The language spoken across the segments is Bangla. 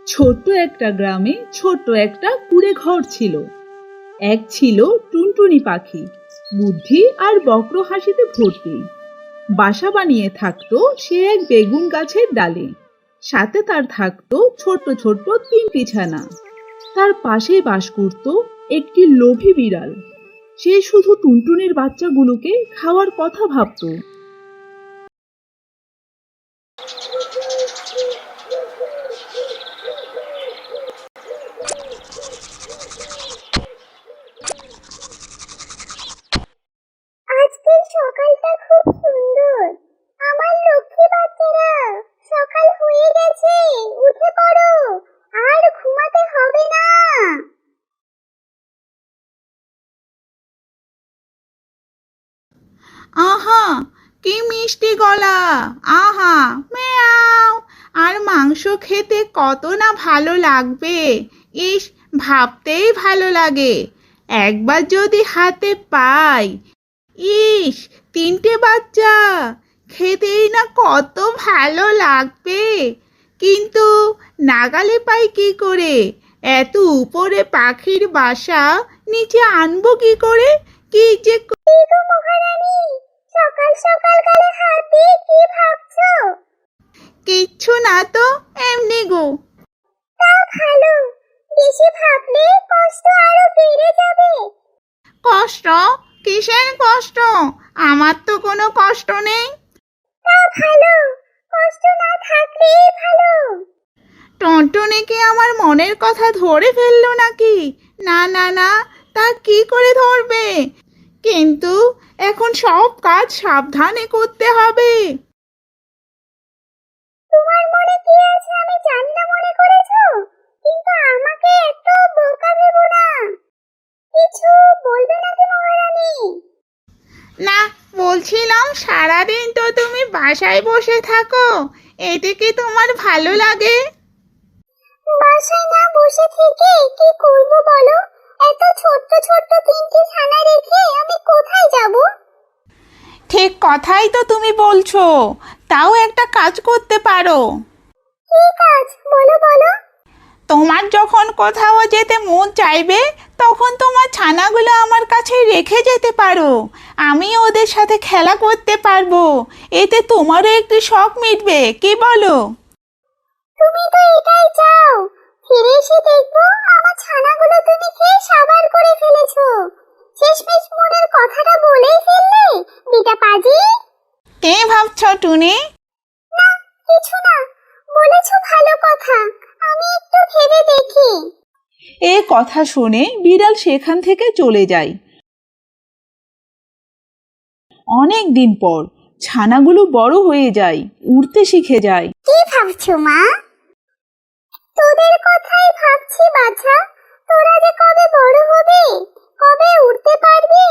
ছোট্ট একটা গ্রামে ছোট্ট একটা কুঁড়ে ঘর ছিল। এক ছিল টুনটুনি পাখি, বুদ্ধি আর বক্র হাসিতে ভর্তি। বাসা বানিয়ে থাকতো সে এক বেগুন গাছের ডালে। সাথে তার থাকতো ছোট্ট ছোট্ট তিনটি ছানা। তার পাশেই বাস করত একটি লোভী বিড়াল। সে শুধু টুনটুনির বাচ্চাগুলোকে খাওয়ার কথা ভাবতো। আজকের সকালটা খুব সুন্দর। আমার লক্ষ্মী বাচ্চারা, সকাল হয়ে গেছে, উঠে পড়ো, আর ঘুমাতে হবে না। আহা, কি মিষ্টি গলা! আহা, মেয়াও! আর মাংস খেতে কত না ভালো লাগবে! ইস, ভাবতেই ভালো লাগে। একবার যদি হাতে পাই! ইস, তিনটে বাচ্চা! খেতেই না কত ভালো লাগবে। কিন্তু নাগালে পাই কি করে? এত উপরে পাখির বাসা, নিচে আনবো কি করে? কি যে এই গো মহারানী, সকাল সকাল গালে হাত দিয়ে কি ভাবছো? কিচ্ছু না তো, এমনি গো। তা ভালো, বেশি ভাবলে কষ্ট আরো বেড়ে যাবে। কষ্ট? কিসের কষ্ট? আমার তো কোনো কষ্ট নেই। তা ভালো, কষ্ট না থাকলেই ভালো। টুনটুনি কি আমার মনের কথা ধরে ফেললো নাকি? না না না, তা কি করে ধরবে? কিন্তু এখন সব কাজ সাবধানে করতে হবে। তোমার মনে কি আছে আমি জানি না মনে করেছো, কিন্তু আমাকে এত বোকা ভেবো না। কিছু বলবে নাকি মহারানী? না, বলছিলাম সারাদিন তো তুমি বাসায় বসে থাকো, এতে কি তোমার ভালো লাগে? বাসায় না বসে থেকে কি করব বলো? এত ছোট্ট ছোট্ট তিনটি ছানা রেখে আমি কোথায় যাব? ঠিক কথাই তো তুমি বলছো। তাও একটা কাজ করতে পারো। কি কাজ বলো বলো? তোমার যখন কোথাও যেতে মন চাইবে, তখন তোমার ছানাগুলো আমার কাছে রেখে যেতে পারো। আমি ওদের সাথে খেলা করতে পারবো। এতে তোমারও একটু শখ মিটবে, কি বলো? তুমি তো এটাই চাও। ফিরে এসে দেখবো আমার ছানাগুলো তুমি খেয়ে সাবার করে ফেলেছো। শেষমেশ মনের কথাটা বলেই ফেললে, বিটা পাজি। কে ভাবছো টুনি? না, কিছু না। বলেছো ভালো কথা, আমি একটু ভেবে দেখি। এ কথা শুনে বিড়াল সেখান থেকে চলে যায়। অনেক দিন পর ছানাগুলো বড় হয়ে যায়, উড়তে শিখে যায়। কি ভাবছো মা? তোদের কথাই ভাবছি বাছা। তোরা যে কবে বড় হবে, কবে উড়তে পারবি।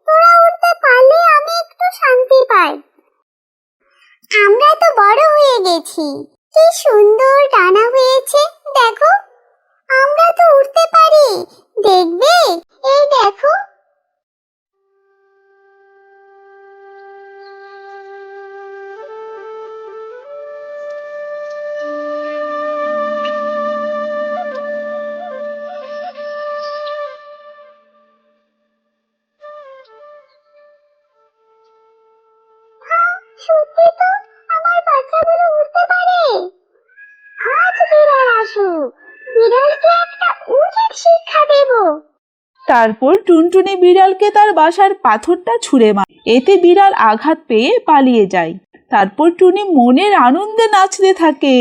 তোরা উড়তে পারলে আমি একটু শান্তি পাই। আমরা তো বড় হয়ে গেছি, কি সুন্দর ডানা হয়েছে দেখো। আমরা তো উড়তে পারি, দেখবে, এই দেখো। সত্যি তো, আমার বাচ্চাগুলো উঠতে পারে। আজ বিড়াল আসুক, বিড়ালকে একটা উচিত শিক্ষা দেব। তারপর টুনটুনি বিড়ালকে তার বাসার পাথরটা ছুঁড়ে মারে। এতে বিড়াল আঘাত পেয়ে পালিয়ে যায়। তারপর টুনি মনের আনন্দে নাচতে থাকে।